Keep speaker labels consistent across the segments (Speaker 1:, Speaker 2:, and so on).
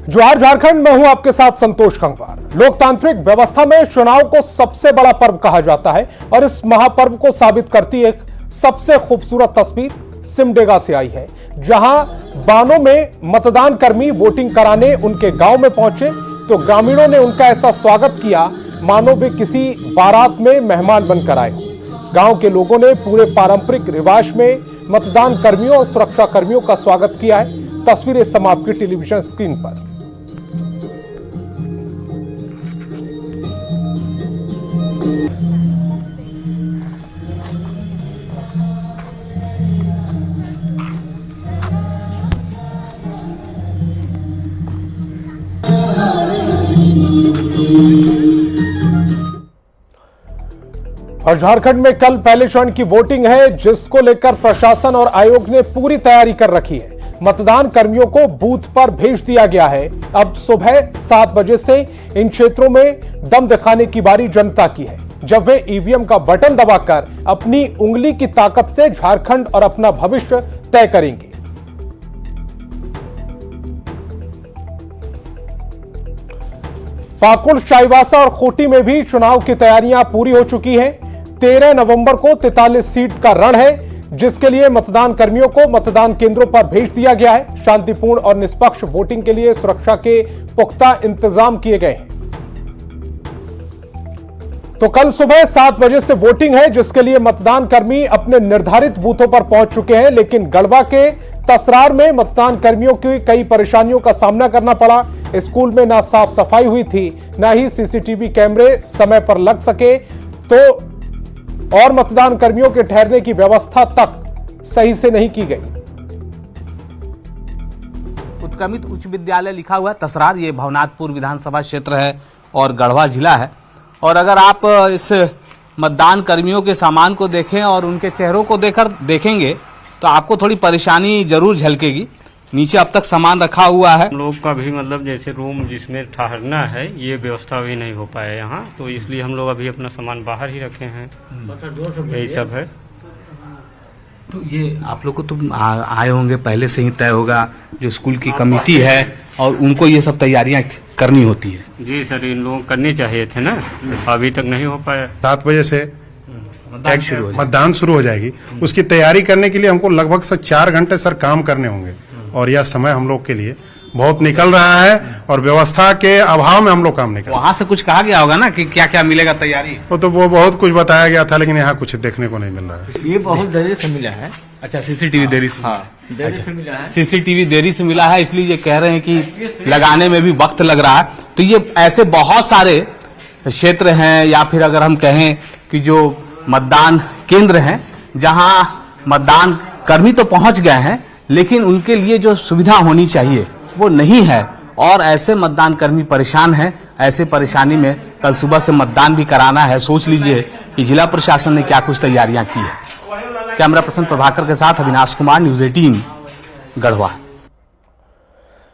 Speaker 1: जोहार झारखंड में हूं आपके साथ संतोष गंगवार। लोकतांत्रिक व्यवस्था में चुनाव को सबसे बड़ा पर्व कहा जाता है और इस महापर्व को साबित करती एक सबसे खूबसूरत तस्वीर सिमडेगा से आई है, जहां बानों में मतदान कर्मी वोटिंग कराने उनके गांव में पहुंचे तो ग्रामीणों ने उनका ऐसा स्वागत किया मानो वे किसी बारात में मेहमान बनकर आए। गांव के लोगों ने पूरे पारंपरिक रिवाज में मतदान कर्मियों और सुरक्षा कर्मियों का स्वागत किया है। तस्वीरें समाप्त की टेलीविजन स्क्रीन पर। और झारखंड में कल पहले चरण की वोटिंग है, जिसको लेकर प्रशासन और आयोग ने पूरी तैयारी कर रखी है। मतदान कर्मियों को बूथ पर भेज दिया गया है। अब सुबह 7 बजे से इन क्षेत्रों में दम दिखाने की बारी जनता की है, जब वे ईवीएम का बटन दबाकर अपनी उंगली की ताकत से झारखंड और अपना भविष्य तय करेंगे। पाकुड़, चाईबासा और खूंटी में भी चुनाव की तैयारियां पूरी हो चुकी हैं। 13 नवंबर को 43 सीट का रण है, जिसके लिए मतदान कर्मियों को मतदान केंद्रों पर भेज दिया गया है। शांतिपूर्ण और निष्पक्ष वोटिंग के लिए सुरक्षा के पुख्ता इंतजाम किए गए हैं। तो कल सुबह 7 बजे से वोटिंग है, जिसके लिए मतदान कर्मी अपने निर्धारित बूथों पर पहुंच चुके हैं, लेकिन गढ़वा के तसरार में मतदान कर्मियों की कई परेशानियों का सामना करना पड़ा। स्कूल में ना साफ सफाई हुई थी, ना ही सीसीटीवी कैमरे समय पर लग सके, तो और मतदान कर्मियों के ठहरने की व्यवस्था तक सही से नहीं की गई।
Speaker 2: उत्क्रमित उच्च विद्यालय लिखा हुआ है तसरार, ये भवनाथपुर विधानसभा क्षेत्र है और गढ़वा जिला है। और अगर आप इस मतदान कर्मियों के सामान को देखें और उनके चेहरों को देखेंगे तो आपको थोड़ी परेशानी जरूर झलकेगी। नीचे अब तक सामान रखा हुआ है।
Speaker 3: लोग का भी मतलब जैसे रूम जिसमें ठहरना है, ये व्यवस्था भी नहीं हो पाया यहाँ, तो इसलिए हम लोग अभी अपना सामान बाहर ही रखे हैं। यही सब है।
Speaker 2: तो ये आप लोग को तो आए होंगे, पहले से ही तय होगा, जो स्कूल की कमेटी है और उनको ये सब तैयारियां करनी होती है।
Speaker 3: जी सर, इन लोगों को करनी चाहिए थे ना, अभी तक नहीं हो पाया।
Speaker 4: 7 बजे से मतदान शुरू हो जाएगी। उसकी तैयारी करने के लिए हमको लगभग 4 घंटे सर काम करने होंगे और यह समय हम लोग के लिए बहुत निकल रहा है और व्यवस्था के अभाव में हम लोग काम नहीं कर।
Speaker 2: वहाँ से कुछ कहा गया होगा ना कि क्या क्या मिलेगा तैयारी?
Speaker 4: वो बहुत कुछ बताया गया था, लेकिन यहाँ कुछ देखने को नहीं मिल रहा है।
Speaker 2: ये बहुत देरी से मिला है। अच्छा, सीसीटीवी देरी से? हाँ, देरी से मिला है। सीसीटीवी देरी से मिला है, इसलिए ये कह रहे हैं कि लगाने में भी वक्त लग रहा है। तो ये ऐसे बहुत सारे क्षेत्र हैं, या फिर अगर हम कहें कि जो मतदान केंद्र हैं, जहां मतदान कर्मी तो पहुंच गए हैं, लेकिन उनके लिए जो सुविधा होनी चाहिए वो नहीं है और ऐसे मतदान कर्मी परेशान हैं। ऐसे परेशानी में कल सुबह से मतदान भी कराना है। सोच लीजिए कि जिला प्रशासन ने क्या कुछ तैयारियां की है। कैमरा पर्सन प्रभाकर के साथ अविनाश कुमार, न्यूज़ 18 गढ़वा।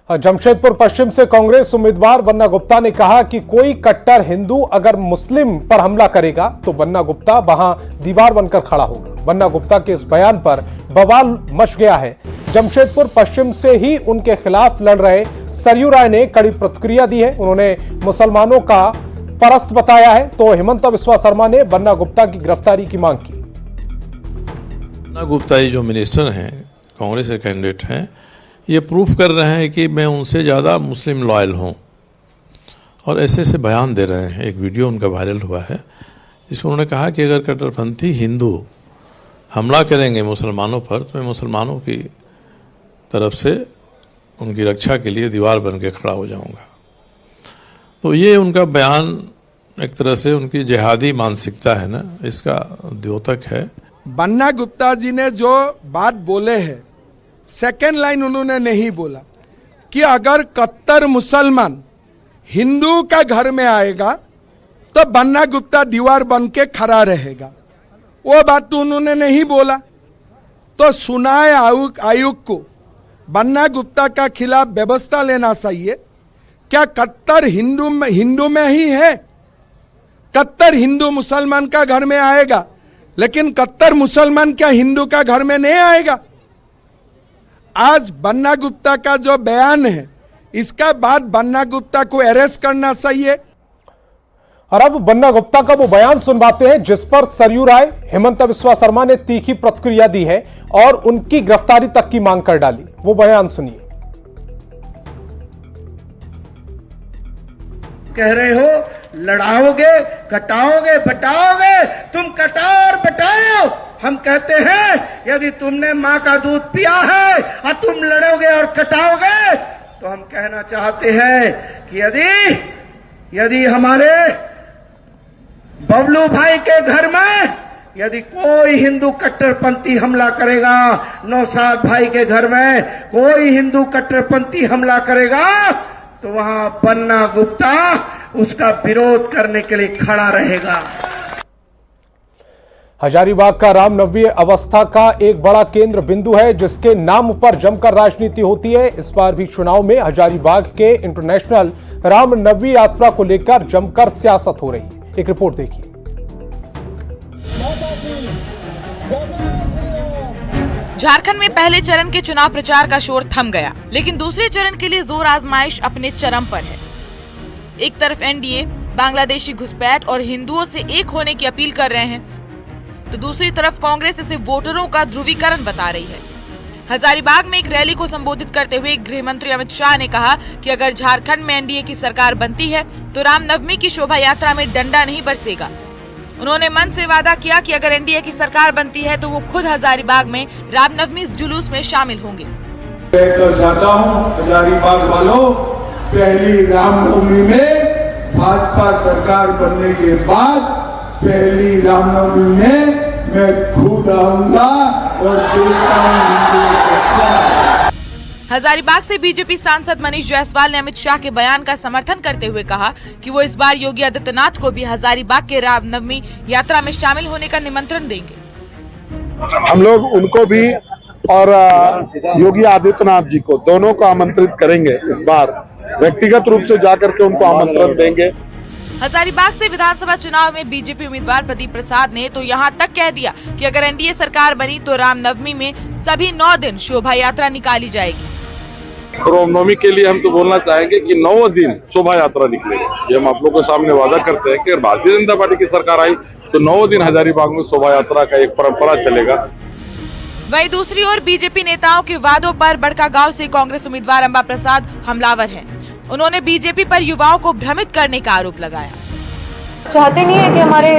Speaker 1: जमशेदपुर पश्चिम से कांग्रेस उम्मीदवार वन्ना गुप्ता ने कहा कि कोई कट्टर हिंदू अगर मुस्लिम पर हमला करेगा तो वन्ना गुप्ता वहां दीवार बनकर खड़ा होगा। वन्ना गुप्ता के इस बयान पर बवाल मच गया है। जमशेदपुर पश्चिम से ही उनके खिलाफ लड़ रहे सरयू राय ने कड़ी प्रतिक्रिया दी है। उन्होंने मुसलमानों का परस्त बताया है, तो हेमंत बिस्वा शर्मा ने वन्ना गुप्ता की गिरफ्तारी की मांग की।
Speaker 5: वन्ना गुप्ता जो मिनिस्टर हैं, कांग्रेस के कैंडिडेट हैं, ये प्रूफ कर रहे हैं कि मैं उनसे ज़्यादा मुस्लिम लॉयल हूं और ऐसे ऐसे बयान दे रहे हैं। एक वीडियो उनका वायरल हुआ है जिसमें उन्होंने कहा कि अगर कट्टरपंथी हिंदू हमला करेंगे मुसलमानों पर तो मैं मुसलमानों की तरफ से उनकी रक्षा के लिए दीवार बन के खड़ा हो जाऊंगा। तो ये उनका बयान एक तरह से उनकी जिहादी मानसिकता है ना, इसका द्योतक है।
Speaker 6: वन्ना गुप्ता जी ने जो बात बोले हैं, सेकेंड लाइन उन्होंने नहीं बोला कि अगर कट्टर मुसलमान हिंदू का घर में आएगा तो वन्ना गुप्ता दीवार बन के खड़ा रहेगा। वो बात तो उन्होंने नहीं बोला। तो सुनाए आयोग को वन्ना गुप्ता का खिलाफ व्यवस्था लेना चाहिए। क्या कट्टर हिंदू में ही है? कट्टर हिंदू मुसलमान का घर में आएगा, लेकिन कट्टर मुसलमान क्या हिंदू का घर में नहीं आएगा? आज वन्ना गुप्ता का जो बयान है, इसका बाद बन्ना गुप्ता को अरेस्ट करना सही है।
Speaker 1: और अब बन्ना गुप्ता का वो बयान सुनवाते हैं जिस पर सरयू राय, हेमंत बिस्वा शर्मा ने तीखी प्रतिक्रिया दी है और उनकी गिरफ्तारी तक की मांग कर डाली। वो बयान सुनिए।
Speaker 7: कह रहे हो लड़ाओगे, कटाओगे, बटाओगे, तुम कटाओ और बटाओ। हम कहते हैं यदि तुमने मां का दूध पिया है और तुम लड़ोगे और कटाओगे तो हम कहना चाहते हैं कि यदि हमारे बबलू भाई के घर में यदि कोई हिंदू कट्टरपंथी हमला करेगा, नौशाद भाई के घर में कोई हिंदू कट्टरपंथी हमला करेगा तो वहां बन्ना गुप्ता उसका विरोध करने के लिए खड़ा रहेगा।
Speaker 1: हजारीबाग का रामनवमी अवस्था का एक बड़ा केंद्र बिंदु है जिसके नाम पर जमकर राजनीति होती है। इस बार भी चुनाव में हजारीबाग के इंटरनेशनल रामनवमी यात्रा को लेकर जमकर सियासत हो रही है। एक रिपोर्ट देखिए।
Speaker 8: झारखंड में पहले चरण के चुनाव प्रचार का शोर थम गया, लेकिन दूसरे चरण के लिए जोर आजमाइश अपने चरम पर है। एक तरफ एनडीए बांग्लादेशी घुसपैठ और हिंदुओं से एक होने की अपील कर रहे हैं, तो दूसरी तरफ कांग्रेस इसे वोटरों का ध्रुवीकरण बता रही है। हजारीबाग में एक रैली को संबोधित करते हुए गृह मंत्री अमित शाह ने कहा कि अगर झारखंड में एनडीए की सरकार बनती है तो रामनवमी की शोभा यात्रा में डंडा नहीं बरसेगा। उन्होंने मन से वादा किया कि अगर एनडीए की सरकार बनती है तो वो खुद हजारीबाग में रामनवमी जुलूस में शामिल होंगे।
Speaker 9: कहकर जाता हूं हजारीबाग वालों, पहली रामनवमी में भाजपा सरकार बनने के बाद पहली रामनवमी में मैं खुद आऊंगा और देखता हूं।
Speaker 8: हजारीबाग से बीजेपी सांसद मनीष जायसवाल ने अमित शाह के बयान का समर्थन करते हुए कहा कि वो इस बार योगी आदित्यनाथ को भी हजारीबाग के रामनवमी यात्रा में शामिल होने का निमंत्रण देंगे।
Speaker 10: हम लोग उनको भी और योगी आदित्यनाथ जी को दोनों को आमंत्रित करेंगे। इस बार व्यक्तिगत रूप से जाकर के उनको आमंत्रण देंगे।
Speaker 8: हजारीबाग से विधानसभा चुनाव में बीजेपी उम्मीदवार प्रदीप प्रसाद ने तो यहां तक कह दिया कि अगर एनडीए सरकार बनी तो रामनवमी में सभी 9 दिन शोभा यात्रा निकाली जाएगी।
Speaker 10: रामनवमी के लिए हम तो बोलना चाहेंगे कि 9 दिन शोभा यात्रा निकलेगी। ये हम आप लोगों के सामने वादा करते हैं कि अगर भारतीय जनता पार्टी की सरकार आई तो 9 दिन हजारीबाग में शोभा यात्रा का एक परंपरा चलेगा।
Speaker 8: वहीं दूसरी ओर बीजेपी नेताओं के वादों पर बड़कागांव से कांग्रेस उम्मीदवार अंबा प्रसाद हमलावर हैं। उन्होंने बीजेपी पर युवाओं को भ्रमित करने का आरोप लगाया।
Speaker 11: चाहते नहीं है कि हमारे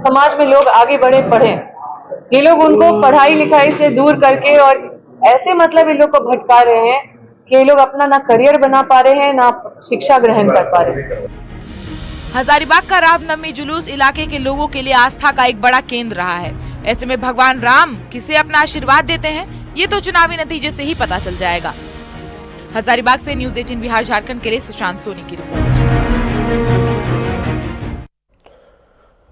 Speaker 11: समाज में लोग आगे बढ़े, पढ़े। ये लोग उनको पढ़ाई लिखाई से दूर करके और ऐसे मतलब इन लोग को भटका रहे हैं कि ये लोग अपना ना करियर बना पा रहे हैं ना शिक्षा ग्रहण कर पा रहे हैं।
Speaker 8: हजारीबाग का रामनवमी जुलूस इलाके के लोगों के लिए आस्था का एक बड़ा केंद्र रहा है। ऐसे में भगवान राम किसे अपना आशीर्वाद देते हैं ये तो चुनावी नतीजे से ही पता चल जाएगा। हजारीबाग से न्यूज 18 बिहार झारखंड के लिए सुशांत सोनी की रिपोर्ट।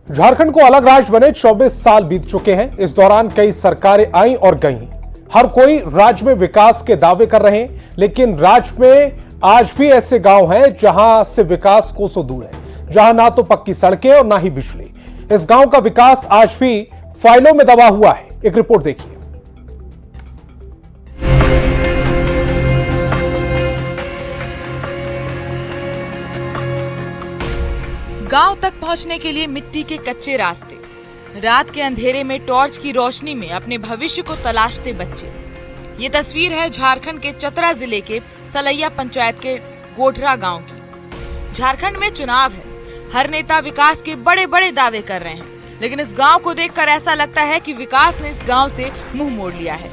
Speaker 1: झारखंड को अलग राज्य बने 24 साल बीत चुके हैं। इस दौरान कई सरकारें आईं और गईं। हर कोई राज्य में विकास के दावे कर रहे हैं, लेकिन राज्य में आज भी ऐसे गांव हैं जहां से विकास कोसों दूर है, जहां ना तो पक्की सड़कें और ना ही बिजली। इस गांव का विकास आज भी फाइलों में दबा हुआ है। एक रिपोर्ट देखिए।
Speaker 8: गांव तक पहुंचने के लिए मिट्टी के कच्चे रास्ते, रात के अंधेरे में टॉर्च की रोशनी में अपने भविष्य को तलाशते बच्चे। ये तस्वीर है झारखंड के चतरा जिले के सलैया पंचायत के गोठरा गांव की। झारखंड में चुनाव है, हर नेता विकास के बड़े बड़े दावे कर रहे हैं, लेकिन इस गांव को देखकर ऐसा लगता है कि विकास ने इस गांव से मुंह मोड़ लिया है।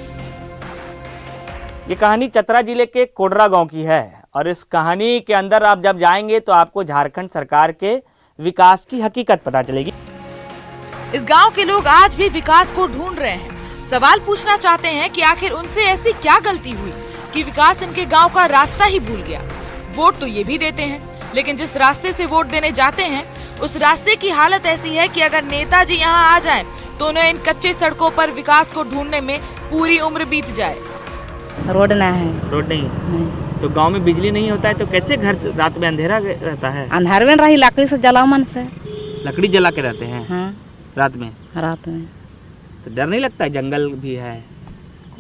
Speaker 12: ये कहानी चतरा जिले के कोडरा गांव की है और इस कहानी के अंदर आप जब जाएंगे तो आपको झारखंड सरकार के विकास की हकीकत पता चलेगी।
Speaker 8: इस गांव के लोग आज भी विकास को ढूंढ रहे हैं। सवाल पूछना चाहते हैं कि आखिर उनसे ऐसी क्या गलती हुई कि विकास इनके गांव का रास्ता ही भूल गया। वोट तो ये भी देते हैं, लेकिन जिस रास्ते से वोट देने जाते हैं उस रास्ते की हालत ऐसी है कि अगर नेताजी यहाँ आ जाएं तो उन्हें इन कच्चे सड़कों पर विकास को ढूंढने में पूरी उम्र बीत जाए।
Speaker 12: रोड ना है, रोड नहीं। तो गांव में बिजली नहीं होता है तो कैसे घर रात में अंधेरा रहता है?
Speaker 11: अंधार में रही लकड़ी से जलाओ मन से।
Speaker 12: लकड़ी जला के रहते हैं?
Speaker 11: हाँ।
Speaker 12: रात में तो डर नहीं लगता है? जंगल भी है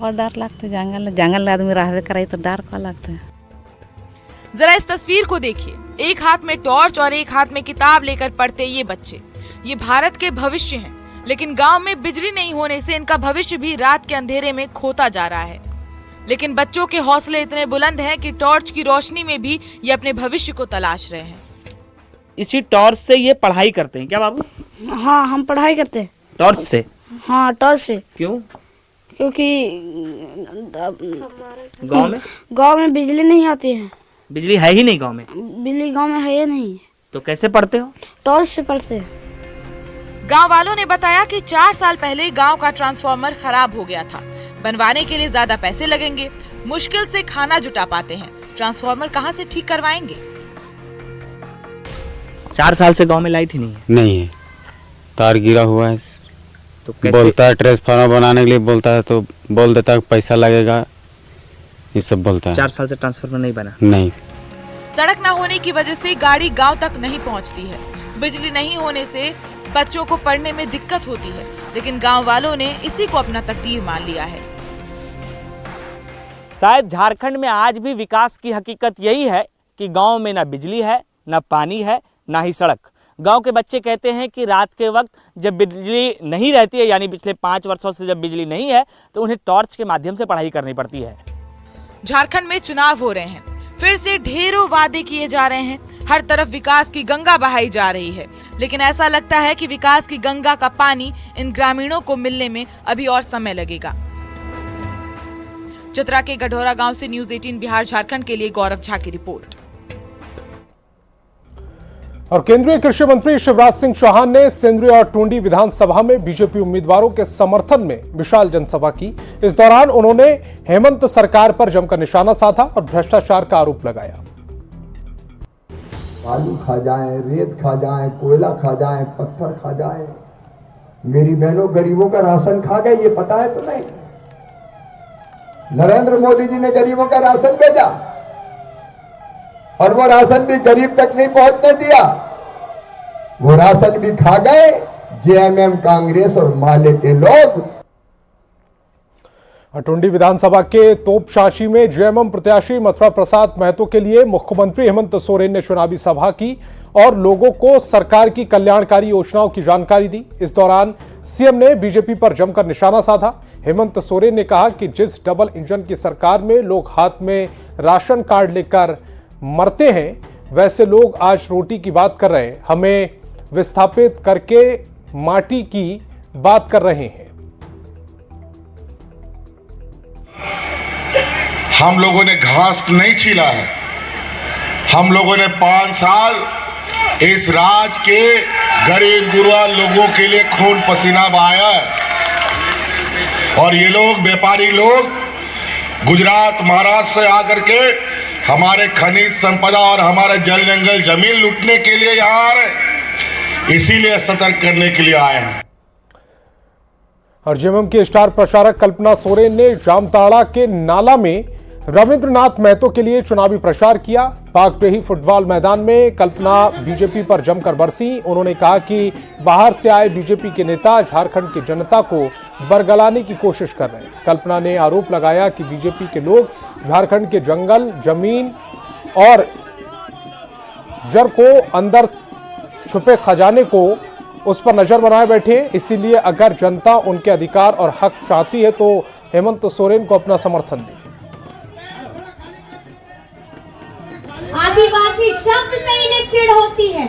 Speaker 11: और डर लगता है। जंगल आदमी रहबे करे तो डर का लगता है।
Speaker 8: जरा इस तस्वीर को देखिए, एक हाथ में टॉर्च और एक हाथ में किताब लेकर पढ़ते ये बच्चे। ये भारत के भविष्य हैं, लेकिन गांव में बिजली नहीं होने से इनका भविष्य भी रात के अंधेरे में खोता जा रहा है। लेकिन बच्चों के हौसले इतने बुलंद हैं कि टॉर्च की रोशनी में भी ये अपने भविष्य को तलाश रहे हैं।
Speaker 12: इसी टॉर्च से ये पढ़ाई करते हैं क्या बाबू?
Speaker 13: हाँ, हम पढ़ाई करते हैं
Speaker 12: टॉर्च से?
Speaker 13: हाँ, टॉर्च से।
Speaker 12: क्यों?
Speaker 13: क्योंकि
Speaker 12: गांव में
Speaker 13: बिजली नहीं आती है।
Speaker 12: बिजली है ही नहीं गांव में?
Speaker 13: बिजली गांव में है ही नहीं।
Speaker 12: तो कैसे पढ़ते हो?
Speaker 13: टॉर्च से पढ़ते हैं।
Speaker 8: गांव वालों ने बताया कि 4 साल पहले गांव का ट्रांसफार्मर खराब हो गया था। बनवाने के लिए ज्यादा पैसे लगेंगे, मुश्किल से खाना जुटा पाते हैं। ट्रांसफार्मर कहां से ठीक करवाएंगे?
Speaker 12: 4 साल से गांव में लाइट ही नहीं है?
Speaker 14: नहीं है, तार गिरा हुआ है।
Speaker 12: तो कैसे?
Speaker 14: बोलता है ट्रांसफार्मर बनाने के लिए बोलता है तो बोल देता है पैसा लगेगा, ये सब बोलता है।
Speaker 12: 4 साल से ट्रांसफार्मर नहीं बना?
Speaker 14: नहीं।
Speaker 8: सड़क न होने की वजह से गाड़ी गांव तक नहीं पहुंचती है। बिजली नहीं होने से बच्चों को पढ़ने में दिक्कत होती है, लेकिन गांव वालों ने इसी को अपना तकदीर मान लिया है।
Speaker 12: शायद झारखंड में आज भी विकास की हकीकत यही है कि गांव में ना बिजली है, ना पानी है, ना ही सड़क। गांव के बच्चे कहते हैं कि रात के वक्त जब बिजली नहीं रहती है, यानी पिछले 5 वर्षों से जब बिजली नहीं है, तो उन्हें टॉर्च के माध्यम से पढ़ाई करनी पड़ती है।
Speaker 8: झारखंड में चुनाव हो रहे हैं, फिर से ढेरों वादे किए जा रहे हैं, हर तरफ विकास की गंगा बहाई जा रही है, लेकिन ऐसा लगता है कि विकास की गंगा का पानी इन ग्रामीणों को मिलने में अभी और समय लगेगा। चतरा के गढौरा गांव से न्यूज़ 18 बिहार झारखंड के लिए गौरव झा की रिपोर्ट।
Speaker 1: और केंद्रीय कृषि मंत्री शिवराज सिंह चौहान ने सिंदरी और टूंडी विधानसभा में बीजेपी उम्मीदवारों के समर्थन में विशाल जनसभा की। इस दौरान उन्होंने हेमंत सरकार पर जमकर निशाना साधा और भ्रष्टाचार का आरोप लगाया।
Speaker 15: बालू खा जाए, रेत खा जाए, कोयला खा जाए, पत्थर खा जाए, मेरी बहनों गरीबों का राशन खा गए, ये पता है तुम्हें? नरेंद्र मोदी जी ने गरीबों का राशन भेजा और वो राशन भी गरीब तक नहीं पहुंचने दिया, वो राशन भी खा गए जेएमएम, कांग्रेस और माले के लोग।
Speaker 1: टुंडी विधानसभा के तोपशाशी में जेएमएम प्रत्याशी मथुरा प्रसाद महतो के लिए मुख्यमंत्री हेमंत सोरेन ने चुनावी सभा की और लोगों को सरकार की कल्याणकारी योजनाओं की जानकारी दी। इस दौरान सीएम ने बीजेपी पर जमकर निशाना साधा। हेमंत सोरेन ने कहा कि जिस डबल इंजन की सरकार में लोग हाथ में राशन कार्ड लेकर मरते हैं, वैसे लोग आज रोटी की बात कर रहे हैं, हमें विस्थापित करके माटी की बात कर रहे हैं।
Speaker 16: हम लोगों ने घास नहीं छीला है, हम लोगों ने 5 साल इस राज के गरीब गुरबा लोगों के लिए खून पसीना बहाया है। और ये लोग व्यापारी लोग गुजरात, महाराष्ट्र से आकर के हमारे खनिज संपदा और हमारे जल जंगल जमीन लूटने के लिए यहाँ आ रहे, इसीलिए सतर्क करने के लिए आए हैं।
Speaker 1: और जेएमएम की स्टार प्रचारक कल्पना सोरेन ने जामताड़ा के नाला में रविंद्रनाथ महतो के लिए चुनावी प्रचार किया। पाकपेही फुटबॉल मैदान में कल्पना बीजेपी पर जमकर बरसी। उन्होंने कहा कि बाहर से आए बीजेपी के नेता झारखंड की जनता को बरगलाने की कोशिश कर रहे हैं। कल्पना ने आरोप लगाया कि बीजेपी के लोग झारखंड के जंगल, जमीन और जड़ को अंदर छुपे खजाने को उस पर नजर बनाए बैठे हैं। इसीलिए अगर जनता उनके अधिकार और हक चाहती है तो हेमंत सोरेन को अपना समर्थन दे।
Speaker 17: आदिवासी शब्द से इन्हें चिढ़ होती है,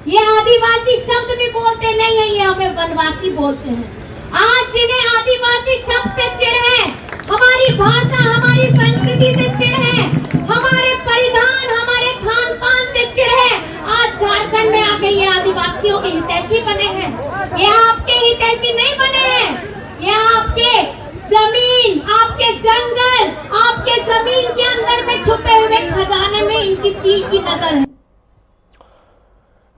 Speaker 17: ये आदिवासी शब्द भी बोलते नहीं है, ये हमें वनवासी बोलते हैं। आज जिन्हें आदिवासी शब्द से चिढ़ है, हमारी भाषा, हमारी संस्कृति से चिढ़ है, हमारे परिधान, हमारे खान पान से चिढ़ है, आज झारखंड में आके ये आदिवासियों के हितैषी बने हैं। ये आपके हितैषी नहीं बने हैं, ये आपके जमीन, आपके जंगल, आपके जमीन के अंदर में छुपे हुए खजाने में इनकी चील की नजर है।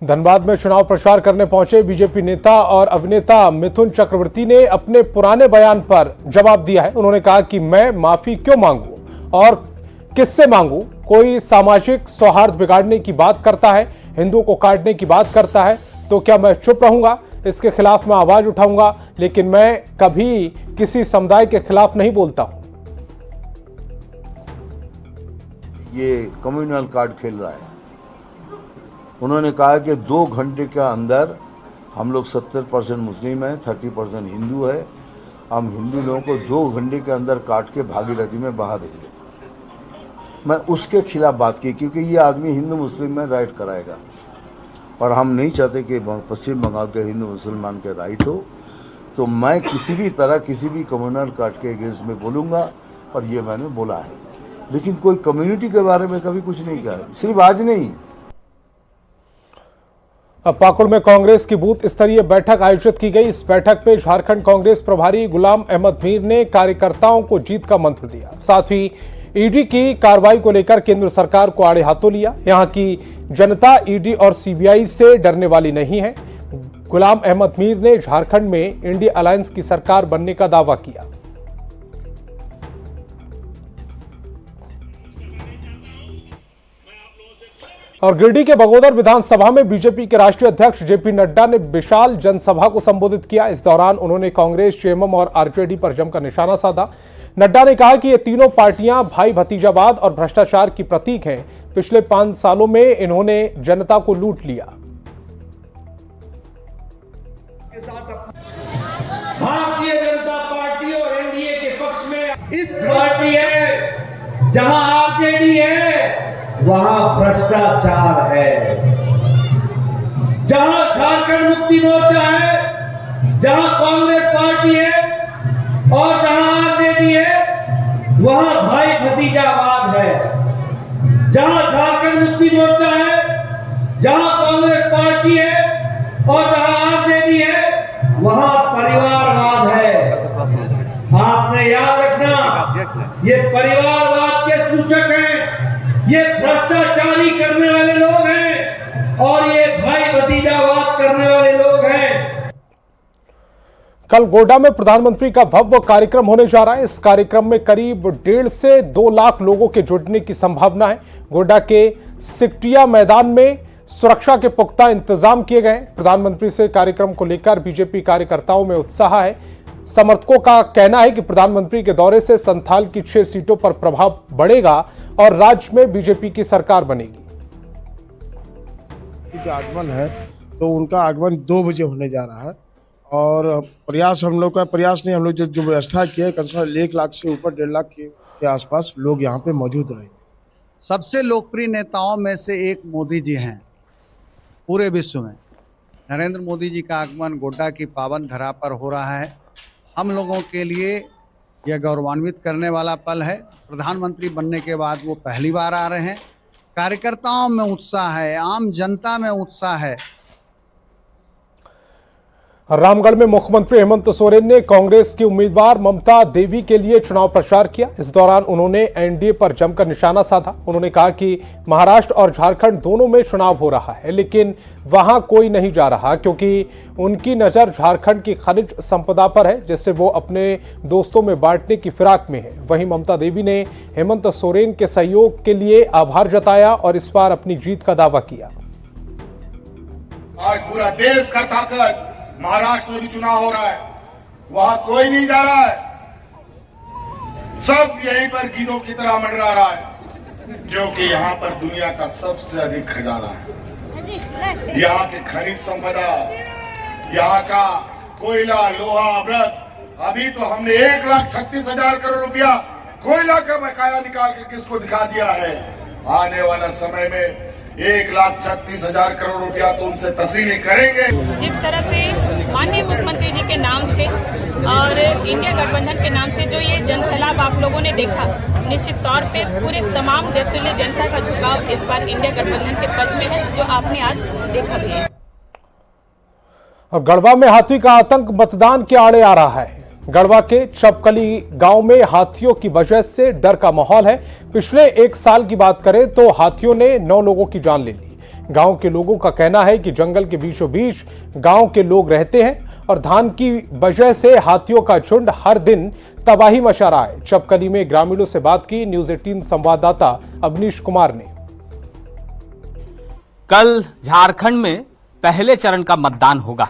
Speaker 1: धनबाद में चुनाव प्रचार करने पहुंचे बीजेपी नेता और अभिनेता मिथुन चक्रवर्ती ने अपने पुराने बयान पर जवाब दिया है। उन्होंने कहा कि मैं माफी क्यों मांगू और किससे मांगू? कोई सामाजिक सौहार्द बिगाड़ने की बात करता है, हिंदुओं को काटने की बात करता है, तो क्या मैं चुप रहूंगा? इसके खिलाफ मैं आवाज उठाऊंगा, लेकिन मैं कभी किसी समुदाय के खिलाफ नहीं बोलता हूं।
Speaker 18: ये कम्युनल कार्ड खेल रहा है। उन्होंने कहा कि 2 घंटे के अंदर हम लोग 70% मुस्लिम हैं, 30% हिंदू है, हम हिंदू लोगों को 2 घंटे के अंदर काट के भागीरथी में बहा देंगे। मैं उसके खिलाफ बात की क्योंकि ये आदमी हिंदू मुस्लिम में राइट कराएगा और हम नहीं चाहते कि पश्चिम बंगाल के हिंदू मुसलमान के राइट हो। तो मैं किसी भी तरह किसी भी कम्युनल कार्ड के अगेंस्ट में बोलूँगा और ये मैंने बोला है, लेकिन कोई कम्युनिटी के बारे में कभी कुछ नहीं कहा, सिर्फ आज नहीं।
Speaker 1: अब पाकुड़ में कांग्रेस की बूथ स्तरीय बैठक आयोजित की गई। इस बैठक में झारखंड कांग्रेस प्रभारी गुलाम अहमद मीर ने कार्यकर्ताओं को जीत का मंत्र दिया। साथ ही ईडी की कार्रवाई को लेकर केंद्र सरकार को आड़े हाथों लिया। यहां की जनता ईडी और सीबीआई से डरने वाली नहीं है। गुलाम अहमद मीर ने झारखंड में इंडिया अलायंस की सरकार बनने का दावा किया। और गिरिडीह के बगोदर विधानसभा में बीजेपी के राष्ट्रीय अध्यक्ष जेपी नड्डा ने विशाल जनसभा को संबोधित किया। इस दौरान उन्होंने कांग्रेस, जेएमएम और आरजेडी पर जमकर निशाना साधा। नड्डा ने कहा कि ये तीनों पार्टियां भाई भतीजावाद और भ्रष्टाचार की प्रतीक हैं। पिछले 5 सालों में इन्होंने जनता को लूट लिया।
Speaker 7: भारतीय जनता पार्टी और एनडीए के पक्ष में इस पार्टी है, जहां आरजेडी है वहां भ्रष्टाचार है, जहां झारखंड मुक्ति मोर्चा है, जहां कांग्रेस पार्टी है और जहां आरजेडी है वहां भाई भतीजावाद है, जहां झारखंड मुक्ति मोर्चा है, जहां कांग्रेस पार्टी है और जहां आरजेडी है वहां परिवारवाद है। आपने याद रखना, ये परिवारवाद के सूचक हैं, ये भ्रष्टाचारी करने वाले लोग हैं और ये भाई भतीजावाद करने वाले लोग हैं।
Speaker 1: कल गोड्डा में प्रधानमंत्री का भव्य कार्यक्रम होने जा रहा है। इस कार्यक्रम में करीब 1.5 से 2 लाख लोगों के जुड़ने की संभावना है। गोड्डा के सिकटिया मैदान में सुरक्षा के पुख्ता इंतजाम किए गए। प्रधानमंत्री से कार्यक्रम को लेकर बीजेपी कार्यकर्ताओं में उत्साह है। समर्थकों का कहना है कि प्रधानमंत्री के दौरे से संथाल की 6 सीटों पर प्रभाव बढ़ेगा और राज्य में बीजेपी की सरकार बनेगी।
Speaker 19: जो आगमन है तो उनका आगमन 2 बजे होने जा रहा है और प्रयास हम लोग का प्रयास नहीं, हम लोग जो व्यवस्था की है, कम से कम 1 लाख से ऊपर 1.5 लाख के आसपास लोग यहाँ पे मौजूद रहे।
Speaker 20: सबसे लोकप्रिय नेताओं में से एक मोदी जी हैं पूरे विश्व में। नरेंद्र मोदी जी का आगमन गोड्डा की पावन धरा पर हो रहा है। हम लोगों के लिए यह गौरवान्वित करने वाला पल है। प्रधानमंत्री बनने के बाद वो पहली बार आ रहे हैं। कार्यकर्ताओं में उत्साह है, आम जनता में उत्साह है।
Speaker 1: रामगढ़ में मुख्यमंत्री हेमंत सोरेन ने कांग्रेस की उम्मीदवार ममता देवी के लिए चुनाव प्रचार किया। इस दौरान उन्होंने एनडीए पर जमकर निशाना साधा। उन्होंने कहा कि महाराष्ट्र और झारखंड दोनों में चुनाव हो रहा है, लेकिन वहां कोई नहीं जा रहा क्योंकि उनकी नजर झारखंड की खनिज संपदा पर है, जिससे वो अपने दोस्तों में बांटने की फिराक में है। वहीं ममता देवी ने हेमंत सोरेन के सहयोग के लिए आभार जताया और इस बार अपनी जीत का दावा किया।
Speaker 16: आज पूरा देश का ताकत महाराष्ट्र में भी चुनाव हो रहा है, वहां कोई नहीं जा रहा है, सब यहीं पर गीदों की तरह मंडरा रहा है, क्योंकि यहाँ पर दुनिया का सबसे अधिक खजाना है। यहाँ की खनिज संपदा, यहाँ का कोयला, लोहा, अमृत। अभी तो हमने 1,36,000 करोड़ रुपया कोयला का बकाया निकाल करके इसको दिखा दिया है। आने वाला समय में 1,36,000 करोड़ रुपया तो उनसे तस्वीर करेंगे।
Speaker 21: जिस तरह से माननीय मुख्यमंत्री जी के नाम से और इंडिया गठबंधन के नाम से जो ये जनसैलाब आप लोगों ने देखा, निश्चित तौर पे पूरी तमाम देशतुल्य जनता का झुकाव इस बार इंडिया गठबंधन के पक्ष में है, जो आपने आज देखा भी है।
Speaker 1: और गढ़वा में हाथी का आतंक मतदान के आड़े आ रहा है। गढ़वा के चपकली गांव में हाथियों की वजह से डर का माहौल है। पिछले 1 साल की बात करें तो हाथियों ने 9 लोगों की जान ले ली। गांव के लोगों का कहना है कि जंगल के बीचों बीच गांव के लोग रहते हैं और धान की वजह से हाथियों का झुंड हर दिन तबाही मचा रहा है। चपकली में ग्रामीणों से बात की न्यूज 18 संवाददाता अवनीश कुमार ने।
Speaker 2: कल झारखंड में पहले चरण का मतदान होगा।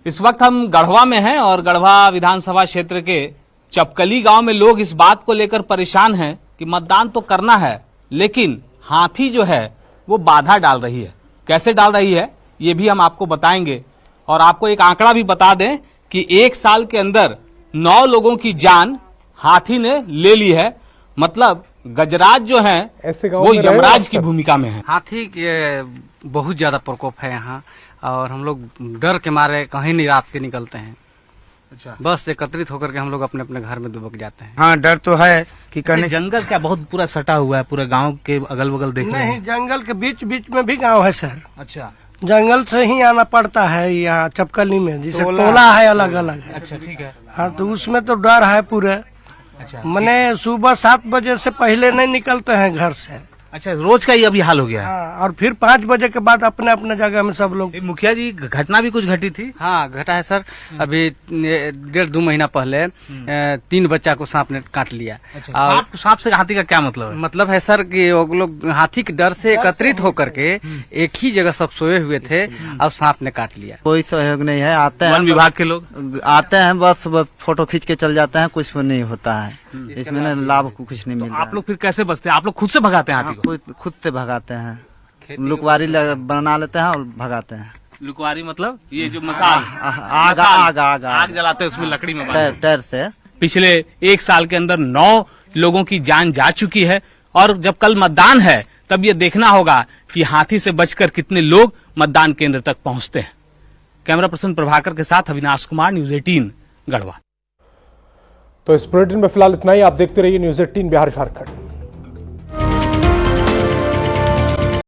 Speaker 2: इस वक्त हम गढ़वा में हैं और गढ़वा विधानसभा क्षेत्र के चपकली गांव में लोग इस बात को लेकर परेशान हैं कि मतदान तो करना है, लेकिन हाथी जो है वो बाधा डाल रही है। कैसे डाल रही है ये भी हम आपको बताएंगे। और आपको एक आंकड़ा भी बता दें कि 1 साल के अंदर 9 लोगों की जान हाथी ने ले ली है। मतलब गजराज जो है वो यमराज की भूमिका में है।
Speaker 3: हाथी के बहुत ज्यादा प्रकोप है यहाँ, और हम लोग डर के मारे कहीं नहीं रात के निकलते हैं। अच्छा। बस एकत्रित होकर के हम लोग अपने अपने घर में दुबक जाते हैं।
Speaker 22: हाँ, डर तो है कि कहने
Speaker 2: जंगल क्या बहुत पूरा सटा हुआ है, पूरे गांव के अगल बगल देख रहे हैं।
Speaker 22: जंगल के बीच बीच में भी गांव है सर।
Speaker 2: अच्छा।
Speaker 22: जंगल से ही आना पड़ता है यहाँ चपकली में, जैसे टोला है अलग अलग है।
Speaker 2: अच्छा, ठीक है।
Speaker 22: हाँ, तो उसमें तो डर है पूरे।
Speaker 2: अच्छा।
Speaker 22: मैंने सुबह 7 बजे से पहले नहीं निकलते हैं घर से।
Speaker 2: अच्छा, रोज का ही अभी हाल हो गया है।
Speaker 22: हाँ, और फिर 5 बजे के बाद अपने अपने जगह में सब लोग।
Speaker 2: मुखिया जी, घटना भी कुछ घटी थी?
Speaker 3: हाँ, घटा है सर। अभी 1.5-2 महीना पहले 3 बच्चा को सांप ने काट लिया।
Speaker 2: अच्छा, सांप से हाथी का क्या मतलब है?
Speaker 3: मतलब है सर कि वो लोग हाथी के डर से एकत्रित होकर के एक ही जगह सब सोए हुए थे और सांप ने काट लिया।
Speaker 22: कोई सहयोग नहीं है, आते हैं
Speaker 2: वन विभाग के लोग
Speaker 22: आते हैं, बस फोटो खींच के चल जाते हैं, कुछ नहीं होता है इसमें, लाभ कुछ नहीं मिलता।
Speaker 2: आप लोग फिर कैसे बचते हैं? आप लोग खुद से भगाते हैं हाथी को?
Speaker 22: खुद से भगाते हैं, लुकवारी बना लेते हैं और भगाते हैं।
Speaker 2: लुकवारी मतलब ये जो मसाल आग जलाते हैं उसमें लकड़ी में
Speaker 22: टैर से।
Speaker 2: पिछले 1 साल के अंदर 9 लोगों की जान जा चुकी है, और जब कल मतदान है तब ये देखना होगा कि हाथी से बचकर कितने लोग मतदान केंद्र तक पहुंचते हैं। कैमरा पर्सन प्रभाकर के साथ अविनाश कुमार, न्यूज 18 गढ़वा।
Speaker 1: तो इस बुलेटिन में फिलहाल इतना ही। आप देखते रहिए न्यूज 18 बिहार झारखंड।